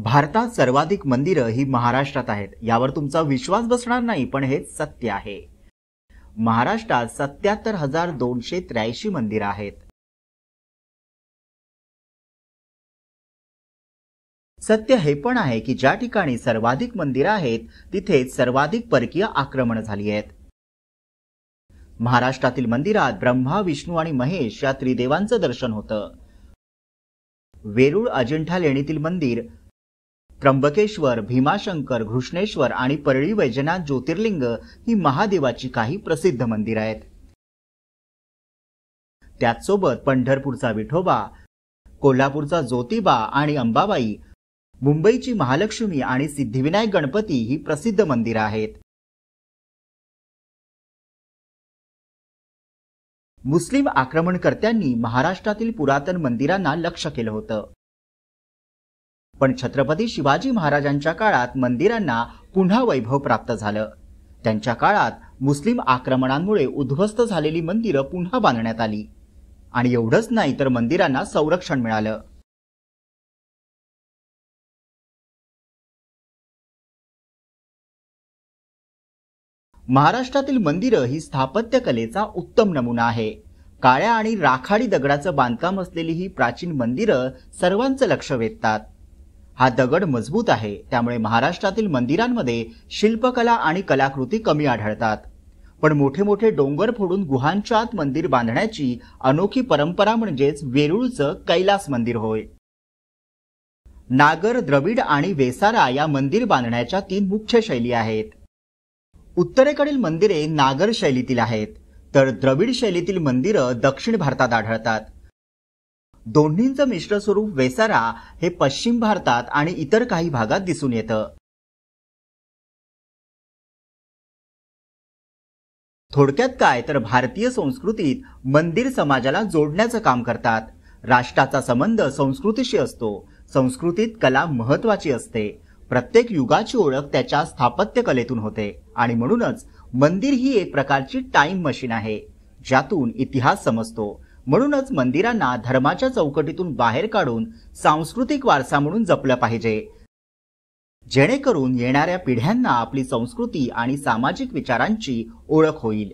भारतात सर्वाधिक मंदिरं ही महाराष्ट्रात आहेत। यावर तुमचा विश्वास बसणार नाही, पण हे सत्य आहे। महाराष्ट्रात 77,283 मंदिरं आहेत। सत्य हे पण आहे की ज्या ठिकाणी सर्वाधिक मंदिरं आहेत तिथेच सर्वाधिक परकीय आक्रमण झाली आहेत। महाराष्ट्रातील मंदिरात ब्रह्मा, विष्णू आणि महेश या त्रिदेवांचं दर्शन होतं। वेरूळ अजिंठा लेणीतील मंदिर, त्र्यंबकेश्वर, भीमाशंकर, घृष्णेश्वर आणि परळी वैजनाथ ज्योतिर्लिंग ही महादेवाची काही प्रसिद्ध मंदिरं आहेत। त्याचसोबत पंढरपूरचा विठोबा, कोल्हापूरचा ज्योतिबा आणि अंबाबाई, मुंबईची महालक्ष्मी आणि सिद्धिविनायक गणपती ही प्रसिद्ध मंदिरं आहेत। मुस्लिम आक्रमणकर्त्यांनी महाराष्ट्रातील पुरातन मंदिरांना लक्ष्य केलं होतं, पण छत्रपती शिवाजी महाराजांच्या काळात मंदिरांना पुन्हा वैभव प्राप्त झालं। त्यांच्या काळात मुस्लिम आक्रमणांमुळे उद्ध्वस्त झालेली मंदिरं पुन्हा बांधण्यात आली आणि एवढंच नाही तर मंदिरांना संरक्षण मिळालं। महाराष्ट्रातील मंदिरं ही स्थापत्य कलेचा उत्तम नमुना आहे। काळ्या आणि राखाडी दगडाचं बांधकाम असलेली ही प्राचीन मंदिरं सर्वांचं लक्ष वेधतात। हा दगड मजबूत आहे, त्यामुळे महाराष्ट्रातील मंदिरांमध्ये शिल्पकला आणि कलाकृती कमी आढळतात। पण मोठे मोठे डोंगर फोडून गुहांच्या आत मंदिर बांधण्याची अनोखी परंपरा म्हणजेच वेरूळचं कैलास मंदिर होय। नागर, द्रविड आणि वेसारा या मंदिर बांधण्याच्या 3 मुख्य शैली आहेत। उत्तरेकडील मंदिरे नागर शैलीतील आहेत, तर द्रविड शैलीतील मंदिरं दक्षिण भारतात आढळतात। दोन्हींचं मिश्र स्वरूप वेसारा हे पश्चिम भारतात आणि इतर काही भागात दिसून येतं। थोडक्यात काय तर भारतीय संस्कृतीत मंदिर समाजाला जोडण्याचं काम करतात। राष्ट्राचा संबंध संस्कृतीशी असतो। संस्कृतीत कला महत्त्वाची असते। प्रत्येक युगाची ओळख त्याच्या स्थापत्य कलेतून होते आणि म्हणूनच मंदिर ही एक प्रकारची टाइम मशीन आहे, ज्यातून इतिहास समजतो। म्हणूनच मंदिरांना धर्माच्या चौकटीतून बाहेर काढून सांस्कृतिक वारसा म्हणून जपलं पाहिजे, जेणेकरून येणाऱ्या पिढ्यांना आपली संस्कृती आणि सामाजिक विचारांची ओळख होईल।